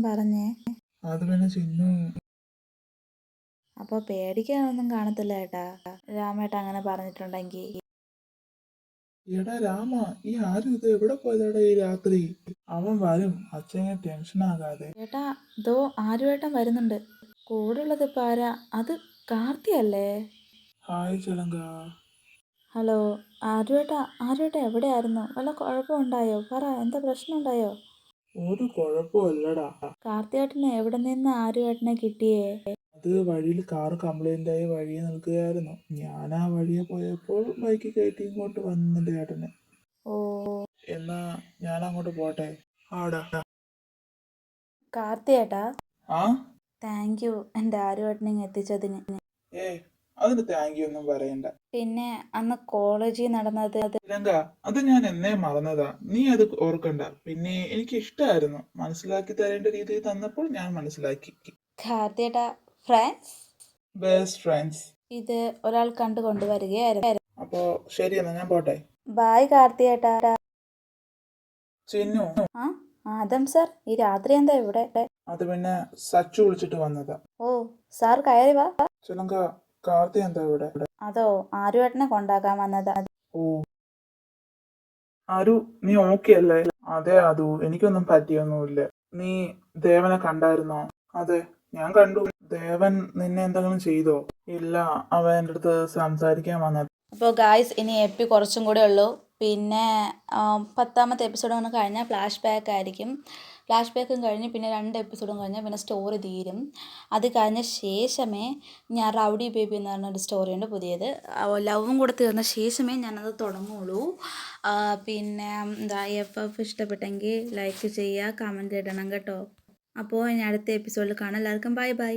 പറഞ്ഞേ? അത് പിന്നെ ചിന്നു. അപ്പോൾ പേടിക്കാനൊന്നും കാണത്തില്ല ഏട്ടാ, രാമേട്ട അങ്ങനെ പറഞ്ഞിട്ടുണ്ടെങ്കിൽ. എടാ രാമ, ഈ ആരും ഇത് എവിടെ പോയതാടാ ഈ രാത്രി? അവൻ വരും, അച്ഛനെ ടെൻഷൻ ആകാതെ. ഏട്ടാ, ഇതോ ആരുവേട്ടൻ വരുന്നുണ്ട്. കൂടെ ഉള്ളത് ഇപ്പം ആരാ? അത് കാർത്തിയല്ലേ? ഹായ് ചിലങ്ക. ഹലോ. ആരുവേട്ട എവിടെയായിരുന്നു? വല്ല കുഴപ്പമുണ്ടായോ? പറ, എന്താ പ്രശ്നം ഉണ്ടായോ? ഒരു കുഴപ്പമില്ലടാ. കാർത്തിയേട്ടന് എവിടെ നിന്ന് ആരുവേട്ടനെ കിട്ടിയേ? അത് വഴിയിൽ കാറ് കംപ്ലൈന്റ് ആയി വഴിയെ നിൽക്കുകയായിരുന്നു. ഞാൻ ആ വഴിയെ പോയപ്പോൾ ബൈക്ക് കയറ്റി ഇങ്ങോട്ട് വന്നിട്ട് ചേട്ടന്. ഓ. എന്നാ ഞാൻ അങ്ങോട്ട് പോട്ടെ. ആടാ. കാർത്തിയേട്ടാ, ആ താങ്ക് യു എൻ്റെ ആരുവേട്ടനെ ഇങ്ങ് എത്തിച്ചതിന്. ഏ അതിന് താങ്ക് യു ഒന്നും പറയണ്ട. പിന്നെ അന്ന് കോളേജിൽ നടന്നത് ചിലങ്ക, അത് ഞാൻ എന്നേ മറന്നതാ. നീ അത് ഓർക്കണ്ട. പിന്നെ എനിക്ക് ഇഷ്ടമായിരുന്നു. മനസ്സിലാക്കി തരേണ്ട രീതിയിൽ തന്നപ്പോൾ ഞാൻ മനസ്സിലാക്കി. കാർത്തിയേട്ടാ, ഫ്രണ്ട്സ് ബെസ്റ്റ് ഫ്രണ്ട്സ്. ഇത് ഒരാൾ കണ്ടു കൊണ്ടുവരികയായിരുന്നു. അപ്പോ ശരി എന്നാ ഞാൻ പോട്ടെ. ബായ് കാർത്തിയേട്ടാ. ചിന്നു. ആ ആദം സാർ, ഈ രാത്രി എന്താ ഇവിടെ? അത് പിന്നെ സച്ചു വിളിച്ചിട്ട് വന്നതാ. ഓ, സാർ കയറി വാ. ചിലങ്ക, കാർത്തി എന്താ ഇവിടെ? അതോ ആരുവേട്ടനെ കൊണ്ടാക്കാൻ വന്നതാ. ഓ, ആരു, നീ ഓക്കെ അല്ലേ? അതെ അതു, എനിക്കൊന്നും പറ്റിയൊന്നുമില്ല. നീ ദേവനെ കണ്ടായിരുന്നോ? അതെ, ഞാൻ കണ്ടു. ദേവൻ നിന്നെ എന്തെങ്കിലും ചെയ്തോ? ഇല്ല, അവൻ എൻ്റെ അടുത്ത് സംസാരിക്കാൻ വന്നത്. അപ്പോൾ ഗായ്സ്, ഇനി എപ്പി കുറച്ചും കൂടെ ഉള്ളൂ. പിന്നെ 10ാമത്തെ എപ്പിസോഡ് ഒന്ന് കഴിഞ്ഞാൽ ഫ്ലാഷ് ബാക്ക് ആയിരിക്കും. ഫ്ലാഷ് ബാക്കും കഴിഞ്ഞ് പിന്നെ 2 എപ്പിസോഡും കഴിഞ്ഞാൽ പിന്നെ സ്റ്റോറി തീരും. അത് കഴിഞ്ഞ ശേഷമേ ഞാൻ റൗഡി ബേബി എന്ന് പറഞ്ഞൊരു സ്റ്റോറിയുണ്ട് പുതിയത്. ലവും കൂടെ തീർന്ന ശേഷമേ ഞാനത് തുടങ്ങുള്ളൂ. പിന്നെ എന്താ, FF ഇഷ്ടപ്പെട്ടെങ്കിൽ ലൈക്ക് ചെയ്യുക, കമൻറ്റ് ഇടണം കേട്ടോ. അപ്പോൾ ഇനി അടുത്ത എപ്പിസോഡിൽ കാണാം. എല്ലാവർക്കും ബൈ ബൈ.